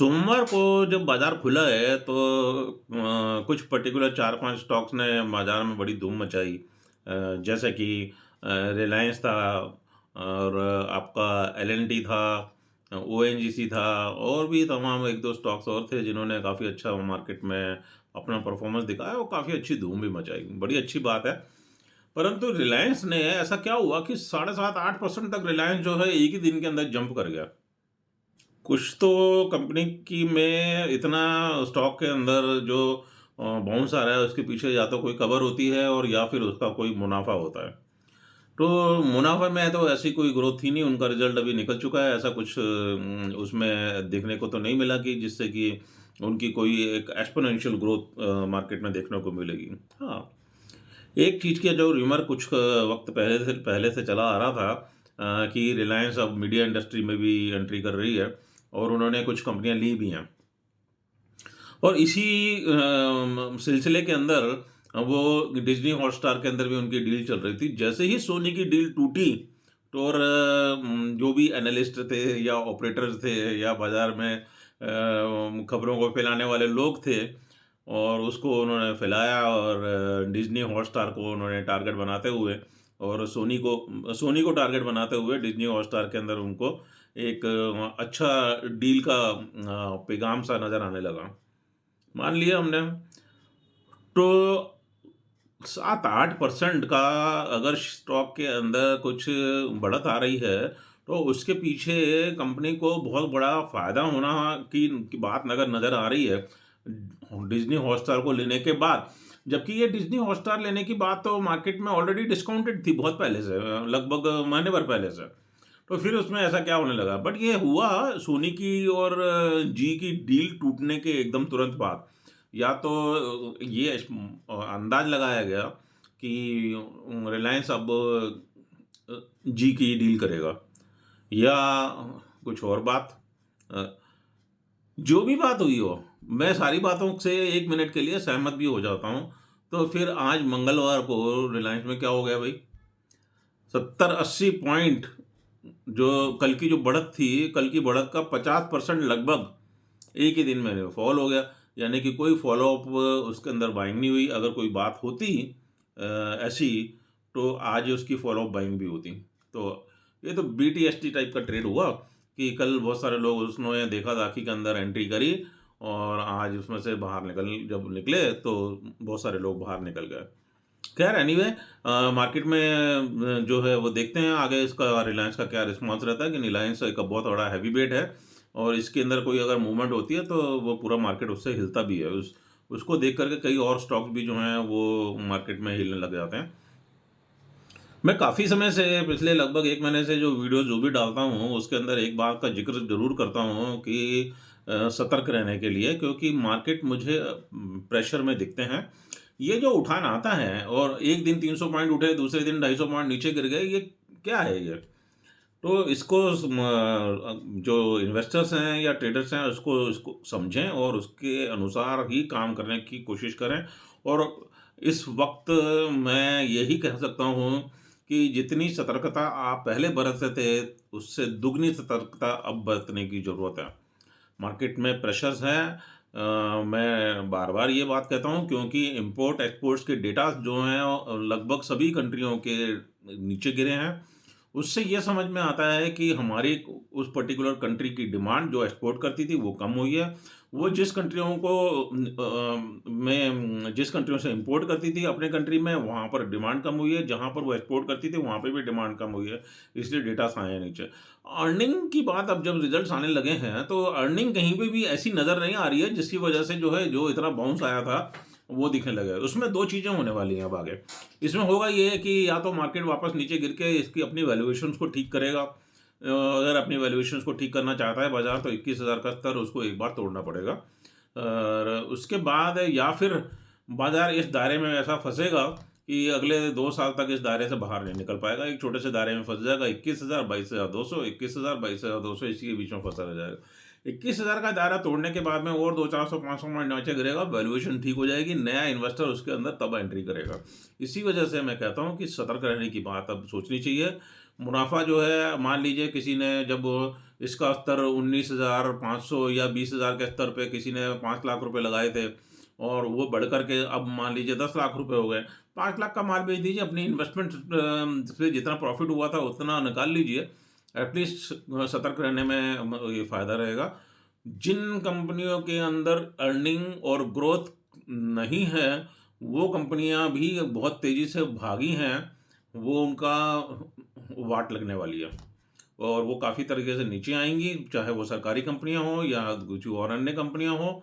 सोमवार को जब बाज़ार खुला है तो कुछ पर्टिकुलर 4-5 स्टॉक्स ने बाज़ार में बड़ी धूम मचाई। जैसे कि रिलायंस था और आपका एल&टी था, ओएनजीसी था और भी तमाम 1-2 स्टॉक्स और थे जिन्होंने काफ़ी अच्छा मार्केट में अपना परफ़ॉर्मेंस दिखाया और काफ़ी अच्छी धूम भी मचाई। बड़ी अच्छी बात है। परंतु रिलायंस ने ऐसा क्या हुआ कि 7.5-8% तक रिलायंस जो है एक ही दिन के अंदर जंप कर गया। कुछ तो कंपनी की में इतना स्टॉक के अंदर जो बाउंस आ रहा है उसके पीछे या तो कोई कवर होती है और या फिर उसका कोई मुनाफा होता है। तो मुनाफे में तो ऐसी कोई ग्रोथ ही नहीं, उनका रिजल्ट अभी निकल चुका है। ऐसा कुछ उसमें देखने को तो नहीं मिला कि जिससे कि उनकी कोई एक एक्स्पोनेंशियल ग्रोथ मार्केट में देखने को मिलेगी। हाँ, एक चीज़ की जो र्यूमर कुछ वक्त पहले से चला आ रहा था कि रिलायंस अब मीडिया इंडस्ट्री में भी एंट्री कर रही है और उन्होंने कुछ कंपनियां ली भी हैं। और इसी सिलसिले के अंदर वो डिज्नी हॉटस्टार के अंदर भी उनकी डील चल रही थी। जैसे ही सोनी की डील टूटी तो और जो भी एनालिस्ट थे या ऑपरेटर्स थे या बाजार में खबरों को फैलाने वाले लोग थे और उसको उन्होंने फैलाया और डिज्नी हॉटस्टार को उन्होंने टारगेट बनाते हुए और सोनी को टारगेट बनाते हुए डिज्नी हॉटस्टार के अंदर उनको एक अच्छा डील का पैगाम सा नज़र आने लगा। मान लिया हमने, तो 7-8% का अगर स्टॉक के अंदर कुछ बढ़त आ रही है, तो उसके पीछे कंपनी को बहुत बड़ा फ़ायदा होना की बात अगर नज़र आ रही है, डिज़नी हॉटस्टार को लेने के बाद। जबकि ये डिज़नी हॉटस्टार लेने की बात तो मार्केट में ऑलरेडी डिस्काउंटेड थी बहुत पहले से, लगभग महीने भर पहले से। तो फिर उसमें ऐसा क्या होने लगा? बट ये हुआ सोनी की और जी की डील टूटने के एकदम तुरंत बाद। या तो ये अंदाज़ लगाया गया कि रिलायंस अब जी की डील करेगा या कुछ और बात। अ, जो भी बात हुई हो, मैं सारी बातों से 1 मिनट के लिए सहमत भी हो जाता हूँ। तो फिर आज मंगलवार को रिलायंस में क्या हो गया भई? 70-80 पॉइंट जो कल की जो बढ़त थी, कल की बढ़त का 50% लगभग एक ही दिन में फॉल हो गया। यानी कि कोई फ़ॉलो-अप उसके अंदर बाइंग नहीं हुई। अगर कोई बात होती ऐसी, तो आज उसकी फ़ॉलो-अप बाइंग भी होती। तो ये तो बीटीएसटी टाइप का ट्रेड हुआ कि कल बहुत सारे लोग उसने देखा-दाखी के अंदर एंट्री करी और आज उसमें से बाहर जब निकले तो बहुत सारे लोग बाहर निकल गए। खैर एनीवे, मार्केट में जो है वो देखते हैं आगे इसका रिलायंस का क्या रिस्पॉन्स रहता है कि रिलायंस एक बहुत बड़ा हैवी वेट है और इसके अंदर कोई अगर मूवमेंट होती है तो वो पूरा मार्केट उससे हिलता भी है। उसको देख कर के कई और स्टॉक्स भी जो हैं वो मार्केट में हिलने लग जाते हैं। मैं काफ़ी समय से पिछले लगभग 1 महीने से जो वीडियो जो भी डालता हूँ, उसके अंदर एक बात का ज़िक्र ज़रूर करता हूँ कि सतर्क रहने के लिए, क्योंकि मार्केट मुझे प्रेशर में दिखते हैं। ये जो उठान आता है और एक दिन 300 पॉइंट उठे, दूसरे दिन 250 पॉइंट नीचे गिर गए, ये क्या है ये? तो इसको जो इन्वेस्टर्स हैं या ट्रेडर्स हैं उसको इसको समझें और उसके अनुसार ही काम करने की कोशिश करें। और इस वक़्त मैं यही कह सकता हूँ कि जितनी सतर्कता आप पहले बरतते थे, उससे दुगनी सतर्कता अब बरतने की ज़रूरत है। मार्केट में प्रेशर्स हैं। मैं बार-बार ये बात कहता हूँ क्योंकि इम्पोर्ट एक्सपोर्ट्स के डेटा जो हैं लगभग सभी कंट्रियों के नीचे गिरे हैं। उससे ये समझ में आता है कि हमारी उस पर्टिकुलर कंट्री की डिमांड जो एक्सपोर्ट करती थी वो कम हुई है। वो जिस कंट्रियों को जिस कंट्रियों से इम्पोर्ट करती थी अपने कंट्री में, वहाँ पर डिमांड कम हुई है, जहाँ पर वो एक्सपोर्ट करती थी वहाँ पे भी डिमांड कम हुई है, इसलिए डेटास आए हैं नीचे। अर्निंग की बात अब जब रिजल्ट्स आने लगे हैं, तो अर्निंग कहीं पे भी ऐसी नज़र नहीं आ रही है जिसकी वजह से जो है जो इतना बाउंस आया था, वो दिखने लगा है। उसमें 2 चीज़ें होने वाली हैं अब आगे। इसमें होगा ये कि या तो मार्केट वापस नीचे गिर के इसकी अपनी वैल्यूएशंस को ठीक करेगा। अगर अपनी वैल्यूएशंस को ठीक करना चाहता है बाज़ार, तो 21,000 का स्तर उसको एक बार तोड़ना पड़ेगा। और उसके बाद या फिर बाज़ार इस दायरे में ऐसा फँसेगा कि अगले 2 साल तक इस दायरे से बाहर नहीं निकल पाएगा। एक छोटे से दायरे में फँस जाएगा, 21,000, 22,200, 21,000, 22,200 इसी के बीच में फँसा रह जाएगा। 21,000 का दायरा तोड़ने के बाद में और 2 400 500 पॉइंट नीचे गिरेगा, वैल्यूएशन ठीक हो जाएगी, नया इन्वेस्टर उसके अंदर तब एंट्री करेगा। इसी वजह से मैं कहता हूँ कि सतर्क रहने की बात अब सोचनी चाहिए मुनाफ़ा जो है मान लीजिए किसी ने जब इसका स्तर 19,500 या 20,000 के स्तर पे किसी ने 5 लाख रुपए लगाए थे और वो बढ़ कर के अब मान लीजिए 10 लाख रुपए हो गए। 5 लाख का माल बेच दीजिए, अपनी इन्वेस्टमेंट से जितना प्रॉफ़िट हुआ था उतना निकाल लीजिए। एटलीस्ट सतर्क रहने में ये फ़ायदा रहेगा। जिन कंपनियों के अंदर अर्निंग और ग्रोथ नहीं है, वो कंपनियां भी बहुत तेजी से भागी हैं, वो उनका वाट लगने वाली है और वो काफ़ी तरीके से नीचे आएंगी, चाहे वो सरकारी कंपनियां हों या कुछ और अन्य कंपनियां हों।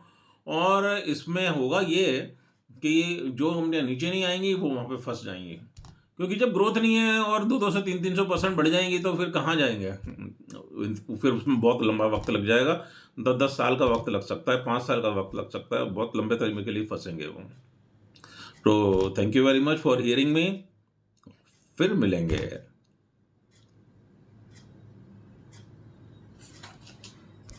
और इसमें होगा ये कि जो कंपनियां नीचे नहीं आएंगी वो वहाँ पे फंस जाएंगी, क्योंकि जब ग्रोथ नहीं है और 200 से 300% बढ़ जाएंगी तो फिर कहाँ जाएंगे। फिर उसमें बहुत लंबा वक्त लग जाएगा, 10-10 साल का वक्त लग सकता है, 5 साल का वक्त लग सकता है, बहुत लंबे टाइम के लिए फंसेंगे वो। तो thank you very much for hearing me. फिर मिलेंगे।